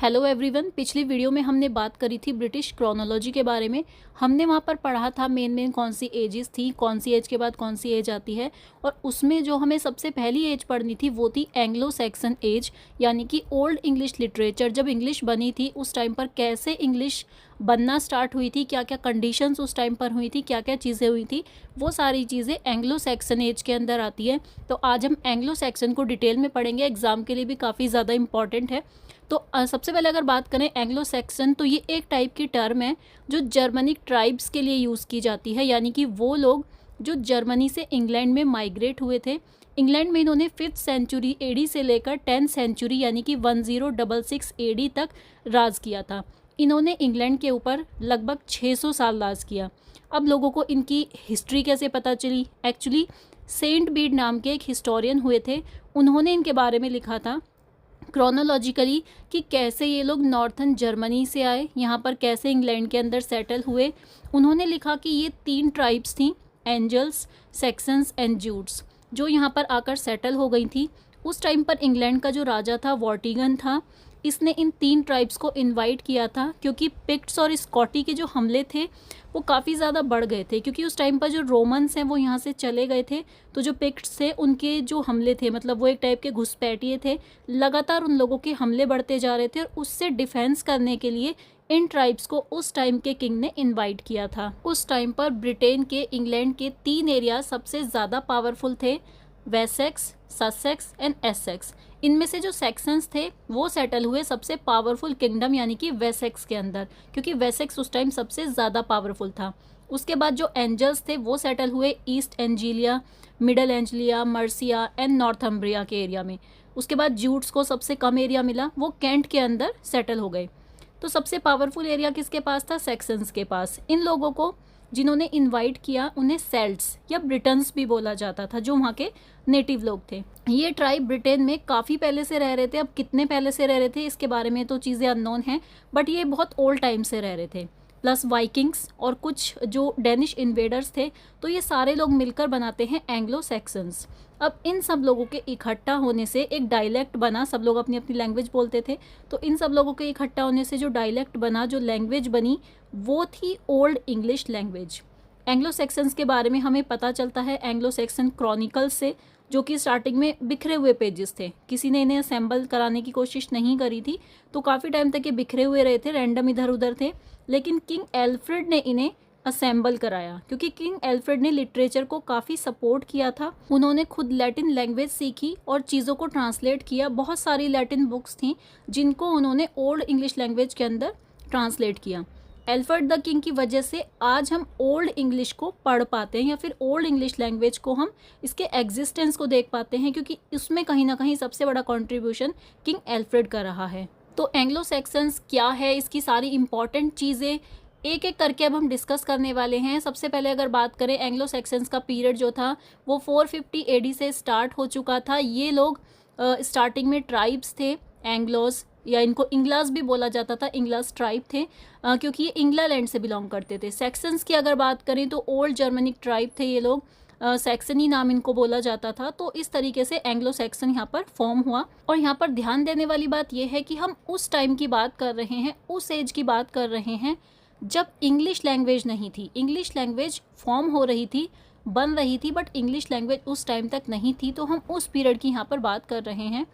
Hello everyone. पिछली video में हमने बात करी थी ब्रिटिश क्रोनोलॉजी के बारे में। हमने वहाँ पर पढ़ा था मेन कौन सी एजेस थी, कौन सी एज के बाद कौन सी एज आती है। और उसमें जो हमें सबसे पहली एज पढ़नी थी वो थी एंग्लो सैक्सन एज, यानी कि ओल्ड इंग्लिश लिटरेचर। जब इंग्लिश बनी थी उस टाइम पर कैसे इंग्लिश बनना स्टार्ट हुई थी, क्या क्या कंडीशंस उस टाइम पर हुई थी, क्या क्या चीज़ें हुई थी, वो सारी चीज़ें एंग्लो सैक्सन एज के अंदर आती है। तो आज हम एंग्लो सैक्सन को डिटेल में पढ़ेंगे, एग्जाम के लिए भी काफ़ी ज़्यादा इंपॉर्टेंट है। तो सबसे पहले अगर बात करें एंग्लो सैक्सन, तो ये एक टाइप की टर्म है जो जर्मनिक ट्राइब्स के लिए यूज़ की जाती है, यानी कि वो लोग जो जर्मनी से इंग्लैंड में माइग्रेट हुए थे। इंग्लैंड में इन्होंने 5th सेंचुरी एडी से लेकर 10th सेंचुरी यानी कि 1066 एडी तक राज किया था। इन्होंने इंग्लैंड के ऊपर लगभग 600 साल राज किया। अब लोगों को इनकी हिस्ट्री कैसे पता चली? एक्चुअली सेंट बीड नाम के एक हिस्टोरियन हुए थे, उन्होंने इनके बारे में लिखा था क्रोनोलॉजिकली कि कैसे ये लोग नॉर्थन जर्मनी से आए, यहाँ पर कैसे इंग्लैंड के अंदर सेटल हुए। उन्होंने लिखा कि ये 3 ट्राइब्स थी, एंजल्स, सैक्सन्स एंड ज्यूट्स, जो यहाँ पर आकर सेटल हो गई थी। उस टाइम पर इंग्लैंड का जो राजा था वॉर्टिगन था, इसने इन 3 ट्राइब्स को इनवाइट किया था, क्योंकि पिक्ट्स और स्कॉटी के जो हमले थे वो काफ़ी ज़्यादा बढ़ गए थे, क्योंकि उस टाइम पर जो रोमन्स हैं वो यहाँ से चले गए थे। तो जो पिक्ट्स थे उनके जो हमले थे, मतलब वो एक टाइप के घुसपैठिए थे, लगातार उन लोगों के हमले बढ़ते जा रहे थे, और उससे डिफेंस करने के लिए इन ट्राइब्स को उस टाइम के किंग ने इनवाइट किया था। उस टाइम पर ब्रिटेन के, इंग्लैंड के 3 एरिया सबसे ज़्यादा पावरफुल थे, वेसेक्स, ससेक्स एंड एसेक्स। इनमें से जो सेक्शंस थे वो सेटल हुए सबसे पावरफुल किंगडम यानी कि वेसेक्स के अंदर, क्योंकि वेसेक्स उस टाइम सबसे ज़्यादा पावरफुल था। उसके बाद जो एंजल्स थे वो सेटल हुए East Anglia, Middle Anglia, Mercia and Northumbria के एरिया में। उसके बाद ज्यूट्स को सबसे कम एरिया मिला, वो कैंट के अंदर सेटल हो गए। तो सबसे पावरफुल एरिया किसके पास था? सेक्शंस के पास। इन लोगों को जिन्होंने इनवाइट किया उन्हें सेल्ट्स या ब्रिटन्स भी बोला जाता था, जो वहाँ के नेटिव लोग थे। ये ट्राइब ब्रिटेन में काफ़ी पहले से रह रहे थे। अब कितने पहले से रह रहे थे इसके बारे में तो चीज़ें अननोन हैं, बट ये बहुत ओल्ड टाइम से रह रहे थे। प्लस वाइकिंग्स और कुछ जो डेनिश इन्वेडर्स थे, तो ये सारे लोग मिलकर बनाते हैं एंग्लो सैक्सन्स। अब इन सब लोगों के इकट्ठा होने से एक डायलेक्ट बना, सब लोग अपनी अपनी लैंग्वेज बोलते थे, तो इन सब लोगों के इकट्ठा होने से जो डायलेक्ट बना, जो लैंग्वेज बनी, वो थी old English language. Anglo Saxons के बारे में हमें पता चलता है एंग्लो सैक्सन क्रॉनिकल्स से, जो कि स्टार्टिंग में बिखरे हुए पेजेस थे, किसी ने इन्हें असेंबल कराने की कोशिश नहीं करी थी, तो काफ़ी टाइम तक ये बिखरे हुए रहे थे, रैंडम इधर उधर थे। लेकिन किंग एल्फ्रेड ने इन्हें असेंबल कराया, क्योंकि किंग एल्फ्रेड ने लिटरेचर को काफ़ी सपोर्ट किया था। उन्होंने खुद लैटिन लैंग्वेज सीखी और चीज़ों को ट्रांसलेट किया। बहुत सारी लैटिन बुक्स थी जिनको उन्होंने ओल्ड इंग्लिश लैंग्वेज के अंदर ट्रांसलेट किया। एल्फ्रेड द किंग की वजह से आज हम ओल्ड इंग्लिश को पढ़ पाते हैं, या फिर ओल्ड इंग्लिश लैंग्वेज को हम इसके एग्जिस्टेंस को देख पाते हैं, क्योंकि उसमें कहीं ना कहीं सबसे बड़ा कंट्रीब्यूशन किंग एल्फ्रेड का रहा है। तो एंग्लो सैक्सन्स क्या है, इसकी सारी इंपॉर्टेंट चीज़ें एक एक करके अब हम डिस्कस करने वाले हैं। सबसे पहले अगर बात करें, एंग्लो सैक्सन्स का पीरियड जो था वो 450 एडी से स्टार्ट हो चुका था। ये लोग स्टार्टिंग में ट्राइब्स थे, एंग्लोस, या इनको इंग्लास भी बोला जाता था, इंग्लास ट्राइब थे, क्योंकि ये इंग्लैंड से बिलोंग करते थे। सेक्शंस की अगर बात करें तो ओल्ड जर्मनिक ट्राइब थे ये लोग, सेक्सनी नाम इनको बोला जाता था। तो इस तरीके से एंग्लो सेक्सन यहाँ पर फॉर्म हुआ। और यहाँ पर ध्यान देने वाली बात यह है कि हम उस टाइम की बात कर रहे हैं, उस एज की बात कर रहे हैं जब इंग्लिश लैंग्वेज नहीं थी। इंग्लिश लैंग्वेज फॉर्म हो रही थी, बन रही थी, बट इंग्लिश लैंग्वेज उस टाइम तक नहीं थी। तो हम उस पीरियड की यहाँ पर बात कर रहे हैं।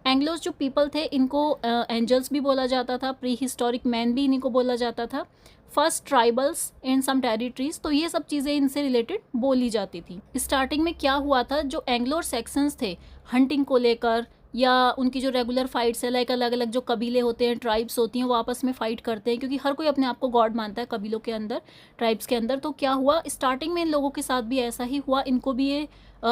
एंग्लोस जो पीपल थे इनको एंजल्स भी बोला जाता था, प्री हिस्टोरिक मैन भी इन्हीं को बोला जाता था, first tribals in some territories. तो ये सब चीज़ें इनसे रिलेटेड बोली जाती थी। स्टार्टिंग में क्या हुआ था, जो एंग्लो सेक्शंस थे हंटिंग को लेकर, या उनकी जो रेगुलर फाइट्स है, लाइक अलग अलग जो कबीले होते हैं, ट्राइब्स होती हैं, वो आपस में फाइट करते हैं, क्योंकि हर कोई अपने आप को गॉड मानता है कबीलों के अंदर, ट्राइब्स के अंदर। तो क्या हुआ, स्टार्टिंग में इन लोगों के साथ भी ऐसा ही हुआ, इनको भी ये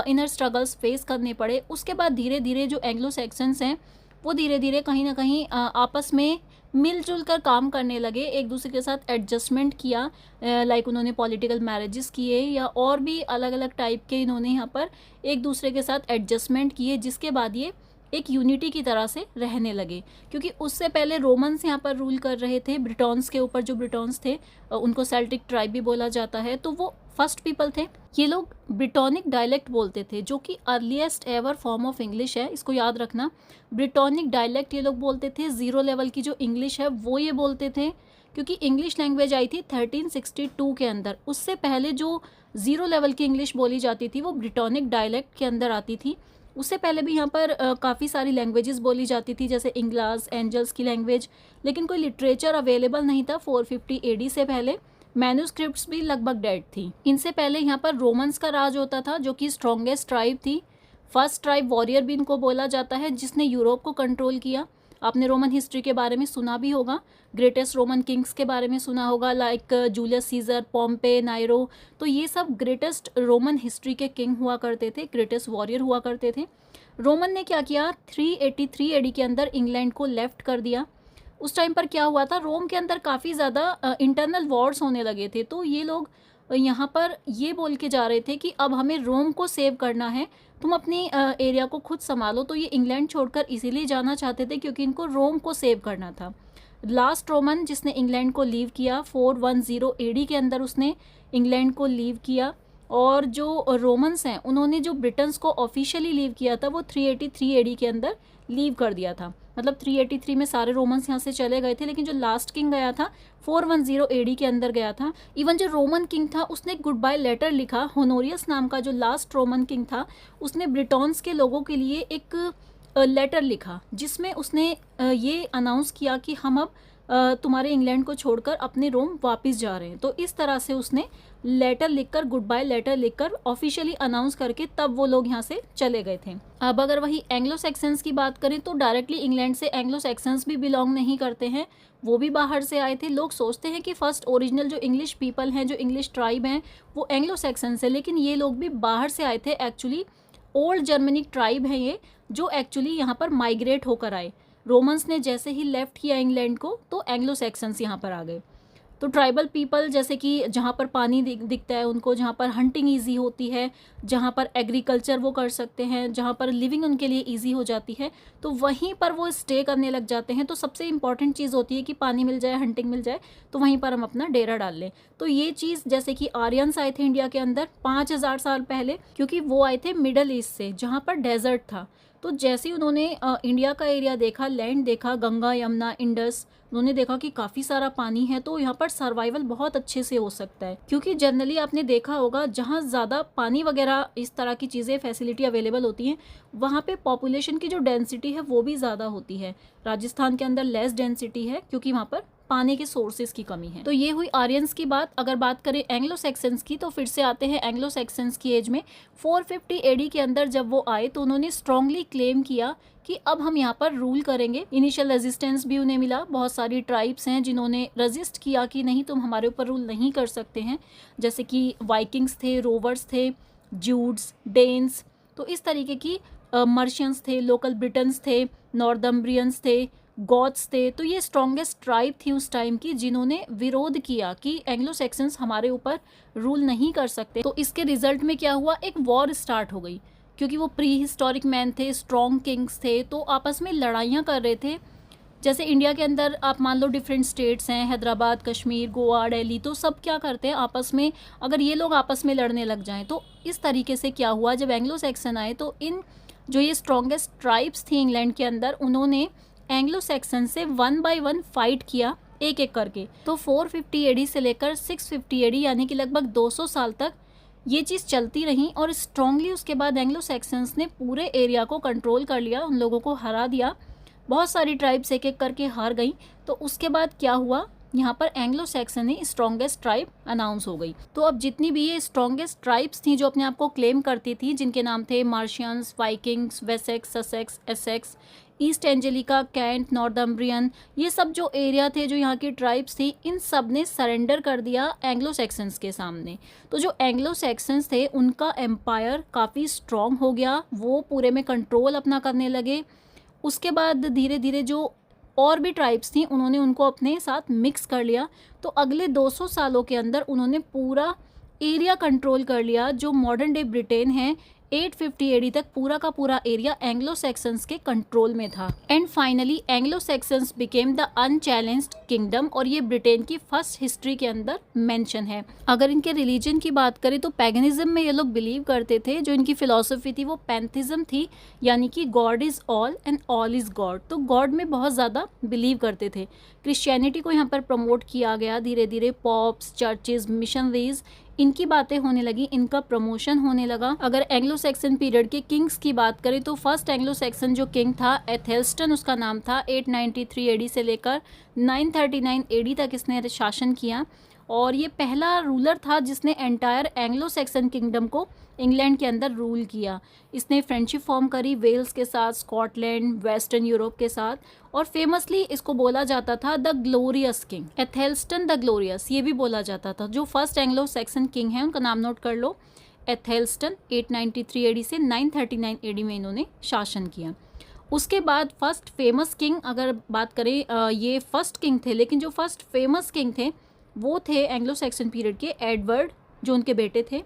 इनर स्ट्रगल्स फेस करने पड़े। उसके बाद धीरे धीरे जो एंग्लो सेक्शंस हैं वो धीरे धीरे कहीं ना कहीं आपस में मिलजुल कर काम करने लगे, एक दूसरे के साथ एडजस्टमेंट किया, लाइक उन्होंने पॉलिटिकल मैरिजेस किए, या और भी अलग अलग टाइप के इन्होंने यहाँ पर एक दूसरे के साथ एडजस्टमेंट किए, जिसके बाद ये एक यूनिटी की तरह से रहने लगे। क्योंकि उससे पहले रोमन्स यहाँ पर रूल कर रहे थे ब्रिटॉन्स के ऊपर। जो ब्रिटॉन्स थे उनको सेल्टिक ट्राइब भी बोला जाता है। तो वो फर्स्ट पीपल थे। ये लोग ब्रिटोनिक डायलेक्ट बोलते थे, जो कि earliest ever form of English है, इसको याद रखना। ब्रिटोनिक डायलेक्ट ये लोग बोलते थे। ज़ीरो लेवल की जो इंग्लिश है वो ये बोलते थे, क्योंकि इंग्लिश लैंग्वेज आई थी 1362 के अंदर। उससे पहले जो ज़ीरो लेवल की इंग्लिश बोली जाती थी वो ब्रिटोनिक डायलेक्ट के अंदर आती थी। उससे पहले भी यहाँ पर काफ़ी सारी लैंग्वेजेस बोली जाती थी, जैसे इंग्लास, एंजल्स की लैंग्वेज, लेकिन कोई लिटरेचर अवेलेबल नहीं था 450 AD से पहले। मैन्यूस्क्रिप्ट्स भी लगभग डेड थी। इनसे पहले यहाँ पर रोमन्स का राज होता था, जो कि स्ट्रॉन्गेस्ट ट्राइब थी। फर्स्ट ट्राइब वॉरियर भी इनको बोला जाता है, जिसने यूरोप को कंट्रोल किया। आपने रोमन हिस्ट्री के बारे में सुना भी होगा, ग्रेटेस्ट रोमन किंग्स के बारे में सुना होगा, लाइक जूलियस सीजर, पॉम्पे, नायरो। तो ये सब ग्रेटेस्ट रोमन हिस्ट्री के किंग हुआ करते थे, ग्रेटेस्ट वॉरियर हुआ करते थे। रोमन ने क्या किया, 383 AD के अंदर इंग्लैंड को लेफ्ट कर दिया। उस टाइम पर क्या हुआ था, रोम के अंदर काफ़ी ज़्यादा इंटरनल वॉर्स होने लगे थे। तो ये लोग यहाँ पर ये बोल के जा रहे थे कि अब हमें रोम को सेव करना है, तुम अपनी एरिया को खुद संभालो। तो ये इंग्लैंड छोड़कर इसीलिए जाना चाहते थे क्योंकि इनको रोम को सेव करना था। लास्ट रोमन जिसने इंग्लैंड को लीव किया 410 AD के अंदर, उसने इंग्लैंड को लीव किया। और जो रोमन्स हैं उन्होंने जो ब्रिटन्स को ऑफिशियली लीव किया था वो 383 AD के अंदर लीव कर दिया था। मतलब 383 में सारे रोमन्स यहाँ से चले गए थे, लेकिन जो लास्ट किंग गया था 410 AD के अंदर गया था। इवन जो रोमन किंग था उसने एक गुड बाय लेटर लिखा। होनोरियस नाम का जो लास्ट रोमन किंग था उसने ब्रिटॉन्स के लोगों के लिए एक लेटर लिखा, जिसमें उसने ये अनाउंस किया कि हम अब तुम्हारे इंग्लैंड को छोड़कर अपने रोम वापस जा रहे हैं। तो इस तरह से उसने लेटर लिखकर, गुड बाय लेटर लिखकर ऑफिशियली अनाउंस करके तब वो लोग यहाँ से चले गए थे। अब अगर वही एंग्लो सेक्सन्स की बात करें तो डायरेक्टली इंग्लैंड से एंग्लो सेक्सन्स भी बिलोंग नहीं करते हैं, वो भी बाहर से आए थे। लोग सोचते हैं कि फर्स्ट ओरिजिनल जो इंग्लिश पीपल हैं, जो इंग्लिश ट्राइब हैं, वो एंग्लो सेक्सन्स है, लेकिन ये लोग भी बाहर से आए थे। एक्चुअली ओल्ड जर्मनिक ट्राइब है ये, जो एक्चुअली यहाँ पर माइग्रेट होकर आए। रोमन्स ने जैसे ही लेफ्ट किया इंग्लैंड को तो एंग्लो सेक्सन्स यहाँ पर आ गए। तो ट्राइबल पीपल जैसे कि जहाँ पर पानी दिखता है उनको, जहाँ पर हंटिंग ईजी होती है, जहाँ पर एग्रीकल्चर वो कर सकते हैं, जहाँ पर लिविंग उनके लिए ईजी हो जाती है, तो वहीं पर वो स्टे करने लग जाते हैं। तो सबसे इंपॉर्टेंट चीज़ होती है कि पानी मिल जाए, हंटिंग मिल जाए, तो वहीं पर हम अपना डेरा डाल लें। तो ये चीज़ जैसे कि आर्यंस आए थे इंडिया के अंदर 5000 साल पहले, क्योंकि वो आए थे मिडल ईस्ट से जहाँ पर डेजर्ट था। तो जैसे ही उन्होंने इंडिया का एरिया देखा, लैंड देखा, गंगा, यमुना, इंडस, उन्होंने देखा कि काफ़ी सारा पानी है, तो यहाँ पर सर्वाइवल बहुत अच्छे से हो सकता है। क्योंकि जनरली आपने देखा होगा जहाँ ज़्यादा पानी वगैरह इस तरह की चीज़ें फैसिलिटी अवेलेबल होती हैं, वहाँ पे पॉपुलेशन की जो डेंसिटी है वो भी ज़्यादा होती है। राजस्थान के अंदर लेस डेंसिटी है क्योंकि वहाँ पर पानी के सोर्सेज की कमी है। तो ये हुई आर्यंस की बात। अगर बात करें एंग्लो सेक्सन्स की, तो फिर से आते हैं एंग्लो सेक्सन्स की एज में। 450 AD के अंदर जब वो आए तो उन्होंने स्ट्रांगली क्लेम किया कि अब हम यहाँ पर रूल करेंगे। इनिशियल रेजिस्टेंस भी उन्हें मिला, बहुत सारी ट्राइब्स हैं जिन्होंने रजिस्ट किया कि नहीं, तुम हमारे ऊपर रूल नहीं कर सकते हैं, जैसे कि वाइकिंग्स थे, रोवर्स थे, ज्यूड्स, डेन्स। तो इस तरीके की मर्शियंस थे, लोकल ब्रिटन्स थे, नॉर्थम्ब्रियंस थे, गॉथ्स थे। तो ये स्ट्रॉन्गेस्ट ट्राइब थी उस टाइम की जिन्होंने विरोध किया कि एंग्लो सेक्सन्स हमारे ऊपर रूल नहीं कर सकते। तो इसके रिजल्ट में क्या हुआ, एक वॉर स्टार्ट हो गई, क्योंकि वो प्री हिस्टोरिक मैन थे, स्ट्रॉन्ग किंग्स थे, तो आपस में लड़ाइयाँ कर रहे थे। जैसे इंडिया के अंदर आप मान लो डिफरेंट स्टेट्स हैं, हैदराबाद, कश्मीर, गोवा, दिल्ली, तो सब क्या करते हैं आपस में, अगर ये लोग आपस में लड़ने लग जाएं तो इस तरीके से क्या हुआ, जब एंग्लो सेक्सन आए तो इन जो ये स्ट्रॉन्गेस्ट ट्राइब्स थी इंग्लैंड के अंदर, उन्होंने एंग्लो सेक्सन से 1 by 1 फाइट किया, एक एक करके। तो 450 AD से लेकर 650 AD यानी कि लगभग 200 साल तक ये चीज़ चलती रही। और स्ट्रांगली उसके बाद एंग्लो सेक्सन्स ने पूरे एरिया को कंट्रोल कर लिया, उन लोगों को हरा दिया। बहुत सारी ट्राइब्स एक एक करके हार गई। तो उसके बाद क्या हुआ, यहाँ पर एंग्लो सेक्सन ही स्ट्रॉन्गेस्ट ट्राइब अनाउंस हो गई। तो अब जितनी भी ये स्ट्रॉन्गेस्ट ट्राइब्स थी जो अपने आप को क्लेम करती थी, जिनके नाम थे Mercians, Vikings, Wessex, Sussex, Essex, East Anglia, Kent, Northumbrian, ये सब जो एरिया थे, जो यहाँ की ट्राइब्स थी, इन सब ने सरेंडर कर दिया एंग्लो सेक्सन्स के सामने। तो जो एंग्लो सेक्सन्स थे उनका एम्पायर काफ़ी स्ट्रॉन्ग हो गया, वो पूरे में कंट्रोल अपना करने लगे। उसके बाद धीरे धीरे जो और भी ट्राइब्स थी उन्होंने उनको अपने साथ मिक्स कर लिया। तो अगले 200 सालों के अंदर उन्होंने पूरा एरिया कंट्रोल कर लिया। जो मॉडर्न डे ब्रिटेन है, 850 एडी तक पूरा का पूरा एरिया एंग्लो सैक्सन्स के कंट्रोल में था। And finally Anglo Saxons became the unchallenged kingdom, और ये ब्रिटेन की फर्स्ट हिस्ट्री के अंदर मेंशन है। अगर इनके रिलीजन की बात करें तो पैगनिज्म में ये लोग बिलीव करते थे। जो इनकी फिलॉसफी थी वो पैंथिज्म थी, यानी कि God is all and all is God, तो गॉड में बहुत ज़्यादा बिलीव करते थे। क्रिश्चियनिटी को यहाँ पर प्रमोट किया गया, धीरे धीरे पॉप्स, चर्चेज, मिशनरीज, इनकी बातें होने लगी, इनका प्रमोशन होने लगा। अगर एंग्लो सैक्सन पीरियड के किंग्स की बात करें तो फर्स्ट एंग्लो सैक्सन जो किंग था एथेल्स्टन उसका नाम था। 893 एडी से लेकर 939 एडी तक इसने शासन किया, और ये पहला रूलर था जिसने एंटायर एंग्लो सैक्सन किंगडम को इंग्लैंड के अंदर रूल किया। इसने फ्रेंडशिप फॉर्म करी वेल्स के साथ, स्कॉटलैंड, वेस्टर्न यूरोप के साथ, और फेमसली इसको बोला जाता था the glorious king, Athelstan the glorious ये भी बोला जाता था। जो फर्स्ट एंग्लो सैक्सन किंग है उनका नाम नोट कर लो, एथेल्स्टन। 893 एडी से 939 एडी में इन्होंने शासन किया। उसके बाद फर्स्ट फेमस किंग अगर बात करें, ये फर्स्ट किंग थे, लेकिन जो फर्स्ट फेमस किंग थे वो थे एंग्लो सैक्सन पीरियड के एडवर्ड, जो उनके बेटे थे।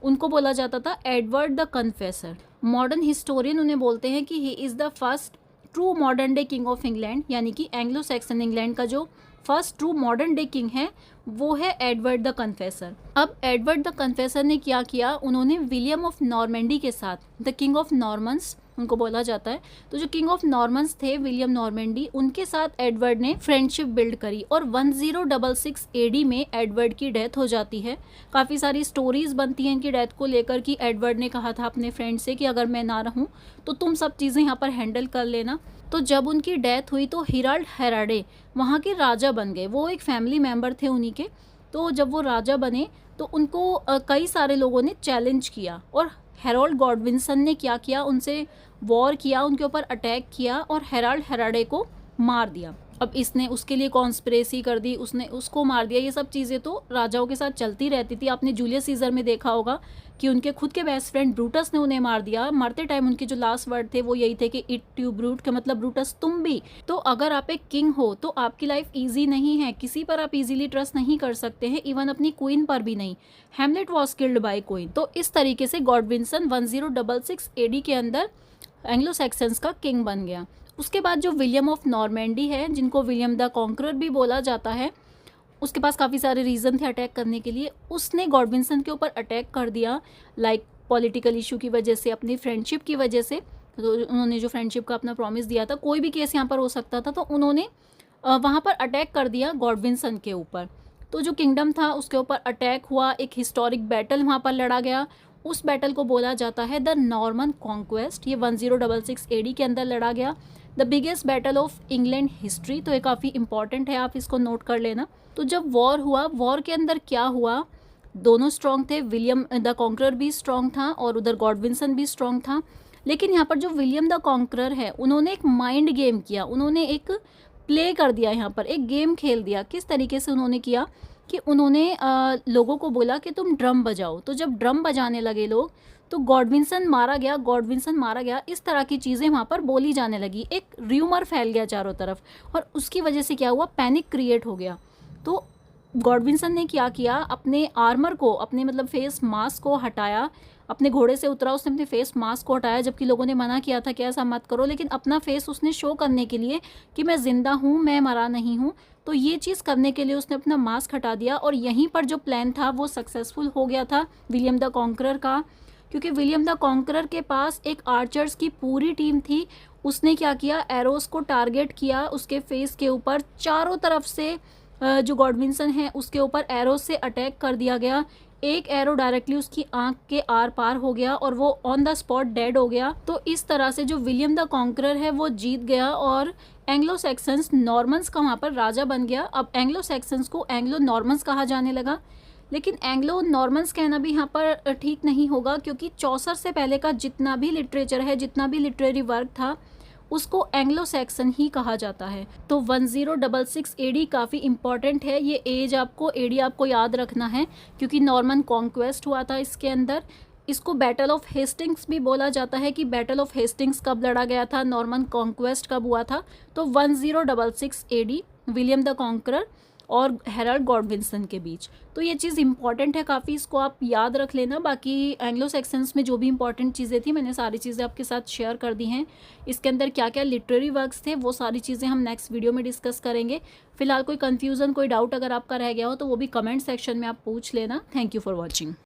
उनको बोला जाता था Edward the confessor. Modern historian उन्हें बोलते हैं कि he is the first true modern day king of England, यानी कि एंग्लो सैक्सन इंग्लैंड का जो first true modern day king है वो है एडवर्ड द कन्फेसर। अब एडवर्ड द कन्फेसर ने क्या किया, उन्होंने विलियम ऑफ नॉर्मेंडी के साथ, द किंग ऑफ नॉर्मन्स उनको बोला जाता है, तो जो किंग ऑफ नॉर्मन्स थे विलियम नॉर्मेंडी, उनके साथ एडवर्ड ने फ्रेंडशिप बिल्ड करी, और 1066 एडी में एडवर्ड की डेथ हो जाती है। काफ़ी सारी स्टोरीज बनती हैं इनकी डेथ को लेकर कि एडवर्ड ने कहा था अपने फ्रेंड से कि अगर मैं ना रहूं तो तुम सब चीज़ें यहाँ पर हैंडल कर लेना। तो जब उनकी डेथ हुई तो हिराल्ड हेराडे वहाँ के राजा बन गए, वो एक फैमिली मेम्बर थे उन्हीं के। तो जब वो राजा बने तो उनको कई सारे लोगों ने चैलेंज किया, और हेरोल्ड गॉडविंसन ने क्या किया, उनसे वॉर किया, उनके ऊपर अटैक किया और हेराल्ड हेराडे को मार दिया। अब इसने उसके लिए कॉन्स्पिरेसी कर दी, उसने उसको मार दिया। ये सब चीज़ें तो राजाओं के साथ चलती रहती थी। आपने जूलियस सीजर में देखा होगा कि उनके खुद के बेस्ट फ्रेंड ब्रूटस ने उन्हें मार दिया। मरते टाइम उनके जो लास्ट वर्ड थे वो यही थे कि इट टू ब्रूट, के मतलब ब्रूटस तुम भी। तो अगर आप एक किंग हो तो आपकी लाइफ ईजी नहीं है, किसी पर आप इजीली ट्रस्ट नहीं कर सकते हैं, इवन अपनी क्वीन पर भी नहीं। Hamlet was killed by queen. तो इस तरीके से गॉडविंसन 1066 एडी के अंदर एंग्लो सैक्सन्स का किंग बन गया। उसके बाद जो विलियम ऑफ नॉर्मेंडी है, जिनको विलियम द कॉन्करर भी बोला जाता है, उसके पास काफ़ी सारे रीज़न थे अटैक करने के लिए। उसने गॉडविंसन के ऊपर अटैक कर दिया, लाइक पॉलिटिकल इशू की वजह से, अपनी फ्रेंडशिप की वजह से। तो उन्होंने जो फ्रेंडशिप का अपना प्रॉमिस दिया था, कोई भी केस यहाँ पर हो सकता था, तो उन्होंने वहाँ पर अटैक कर दिया गॉडविंसन के ऊपर। तो जो किंगडम था उसके ऊपर अटैक हुआ, एक हिस्टोरिक बैटल वहाँ पर लड़ा गया। उस बैटल को बोला जाता है द नॉर्मन कॉन्क्वेस्ट। ये 1066 एडी के अंदर लड़ा गया, the biggest battle of England history. तो ये काफ़ी इंपॉर्टेंट है, आप इसको नोट कर लेना। तो जब वॉर हुआ, वॉर के अंदर क्या हुआ, दोनों स्ट्रॉन्ग थे, विलियम द कॉन्करर भी स्ट्रॉन्ग था और उधर गॉडविंसन भी स्ट्रॉन्ग था। लेकिन यहाँ पर जो विलियम द कॉन्करर है, उन्होंने एक माइंड गेम किया, उन्होंने एक प्ले कर दिया, यहाँ पर एक गेम खेल दिया। किस तरीके से उन्होंने किया कि उन्होंने लोगों को बोला कि तुम ड्रम बजाओ। तो जब ड्रम बजाने लगे लोग तो गॉडविंसन मारा गया, गॉडविंसन मारा गया, इस तरह की चीज़ें वहाँ पर बोली जाने लगी। एक र्यूमर फैल गया चारों तरफ, और उसकी वजह से क्या हुआ, पैनिक क्रिएट हो गया। तो गॉडविंसन ने क्या किया, अपने आर्मर को, अपने मतलब फेस मास्क को हटाया, अपने घोड़े से उतरा, उसने अपने फेस मास्क को हटाया, जबकि लोगों ने मना किया था कि ऐसा मत करो, लेकिन अपना फेस उसने शो करने के लिए कि मैं जिंदा हूँ, मैं मरा नहीं हूँ, तो ये चीज़ करने के लिए उसने अपना मास्क हटा दिया। और यहीं पर जो प्लान था वो सक्सेसफुल हो गया था विलियम द कॉन्करर का, क्योंकि विलियम द कॉन्करर के पास एक आर्चर्स की पूरी टीम थी। उसने क्या किया, एरोस को टारगेट किया उसके फेस के ऊपर, चारों तरफ से जो गॉडविंसन है उसके ऊपर एरोस से अटैक कर दिया गया। एक एरो डायरेक्टली उसकी आंख के आर पार हो गया और वो ऑन द स्पॉट डेड हो गया। तो इस तरह से जो विलियम द कॉन्करर है वो जीत गया और एंग्लो सैक्सन्स नॉर्मन्स का वहाँ पर राजा बन गया। अब एंग्लो सैक्सन्स को एंग्लो नॉर्मन्स कहा जाने लगा, लेकिन एंग्लो नॉर्मन्स कहना भी यहाँ पर ठीक नहीं होगा, क्योंकि चौसर से पहले का जितना भी लिटरेचर है, जितना भी लिटरेरी वर्क था, उसको एंग्लो सैक्सन ही कहा जाता है। तो 1066 एडी काफ़ी इंपॉर्टेंट है। ये एज आपको, एडी आपको याद रखना है, क्योंकि नॉर्मन कॉन्क्वेस्ट हुआ था इसके अंदर। इसको बैटल ऑफ हेस्टिंग्स भी बोला जाता है कि बैटल ऑफ हेस्टिंग्स कब लड़ा गया था, नॉर्मन कॉन्क्वेस्ट कब हुआ था। तो 1066 एडी विलियम द कॉन्करर और हेराल्ड गॉडविंसन के बीच। तो ये चीज़ इंपॉर्टेंट है काफ़ी, इसको आप याद रख लेना। बाकी एंग्लो सेक्शंस में जो भी इंपॉर्टेंट चीज़ें थी मैंने सारी चीज़ें आपके साथ शेयर कर दी हैं। इसके अंदर क्या क्या लिटरेरी वर्क्स थे वो सारी चीज़ें हम नेक्स्ट वीडियो में डिस्कस करेंगे। फिलहाल कोई कन्फ्यूज़न, कोई डाउट अगर आपका रह गया हो तो वो भी कमेंट सेक्शन में आप पूछ लेना। Thank you for watching.